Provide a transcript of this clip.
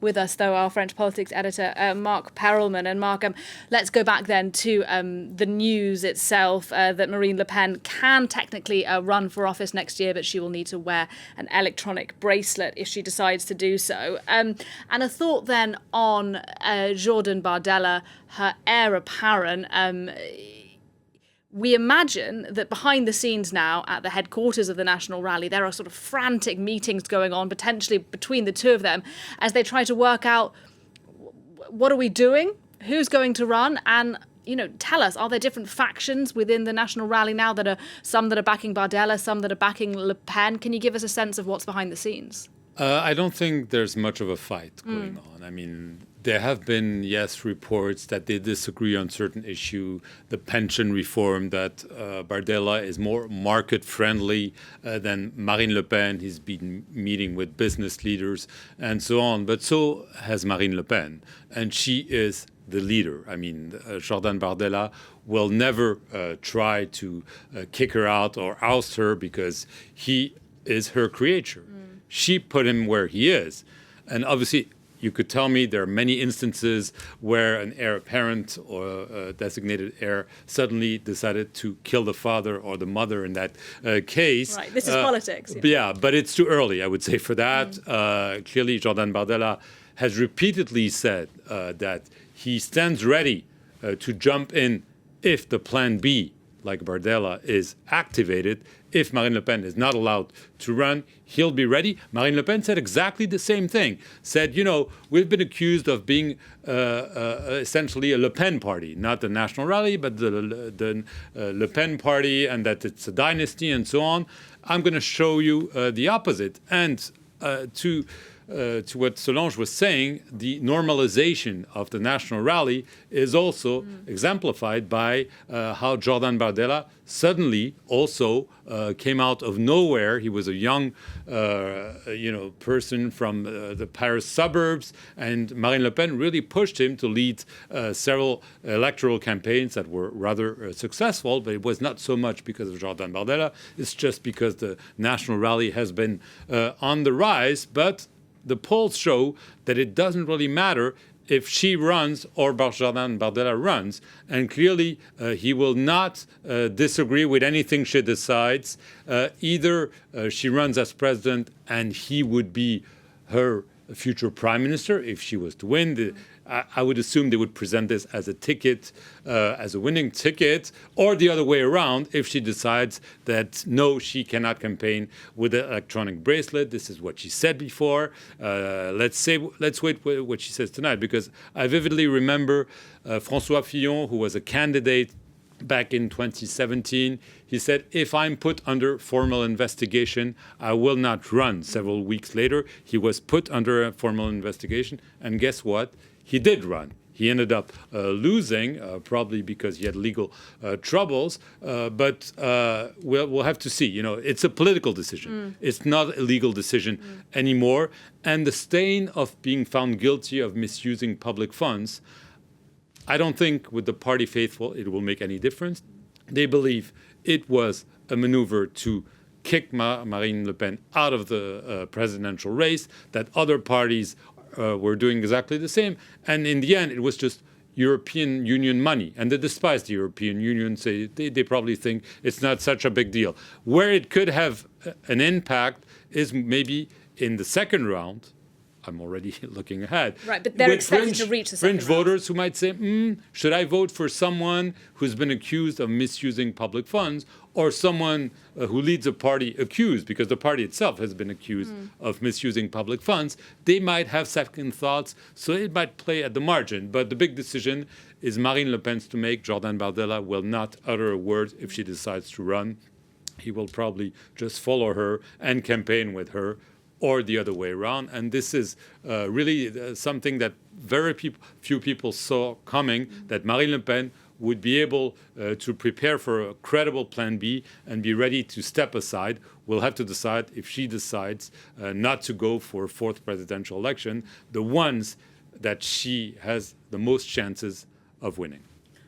with us, though, our French politics editor, Marc Perelman. And Marc, let's go back then to the news itself, that Marine Le Pen can technically run for office next year, but she will need to wear an electronic bracelet if she decides to do so. And a thought then on Jordan Bardella, her heir apparent. We imagine that behind the scenes now at the headquarters of the National Rally, there are sort of frantic meetings going on, potentially between the two of them, as they try to work out, what are we doing? Who's going to run? And, tell us, are there different factions within the National Rally now that are some that are backing Bardella, some that are backing Le Pen? Can you give us a sense of what's behind the scenes? I don't think there's much of a fight going on. I mean, there have been, yes, reports that they disagree on certain issue, the pension reform, that Bardella is more market-friendly than Marine Le Pen. He's been meeting with business leaders and so on. But so has Marine Le Pen, and she is the leader. I mean, Jordan Bardella will never try to kick her out or oust her because he is her creature. She put him where he is. And obviously, you could tell me there are many instances where an heir apparent or a designated heir suddenly decided to kill the father or the mother in that case. Right, this is politics. Yeah, but it's too early, I would say, for that. Clearly, Jordan Bardella has repeatedly said that he stands ready to jump in if the plan B, like Bardella, is activated. If Marine Le Pen is not allowed to run, he'll be ready. Marine Le Pen said exactly the same thing. Said, we've been accused of being essentially a Le Pen party, not the National Rally, but the Le Pen party, and that it's a dynasty and so on. I'm going to show you the opposite. And to what Solange was saying, the normalization of the National Rally is also exemplified by how Jordan Bardella suddenly also came out of nowhere. He was a young, person from the Paris suburbs, and Marine Le Pen really pushed him to lead several electoral campaigns that were rather successful. But it was not so much because of Jordan Bardella. It's just because the National Rally has been on the rise. But the polls show that it doesn't really matter if she runs or Jordan Bardella runs. And clearly, he will not disagree with anything she decides. Either she runs as president and he would be her future prime minister if she was to win. I would assume they would present this as a ticket, as a winning ticket, or the other way around if she decides that, no, she cannot campaign with the electronic bracelet. This is what she said before. Let's wait what she says tonight, because I vividly remember François Fillon, who was a candidate back in 2017, he said, if I'm put under formal investigation, I will not run. Several weeks later, he was put under a formal investigation, and guess what? He did run. He ended up losing, probably because he had legal troubles. But we'll have to see. It's a political decision. It's not a legal decision anymore. And the stain of being found guilty of misusing public funds, I don't think with the party faithful it will make any difference. They believe it was a maneuver to kick Marine Le Pen out of the presidential race, that other parties were doing exactly the same. And in the end, it was just European Union money. And they despise the European Union. They probably think it's not such a big deal. Where it could have an impact is maybe in the second round. I'm already looking ahead. Right, but they're expected to reach the second round. Fringe voters who might say, should I vote for someone who's been accused of misusing public funds, or someone who leads a party accused, because the party itself has been accused of misusing public funds? They might have second thoughts, so it might play at the margin. But the big decision is Marine Le Pen's to make. Jordan Bardella will not utter a word if she decides to run. He will probably just follow her and campaign with her, or the other way around. And this is really something that very few people saw coming, that Marine Le Pen would be able to prepare for a credible plan B and be ready to step aside. We'll have to decide if she decides not to go for a fourth presidential election, the ones that she has the most chances of winning.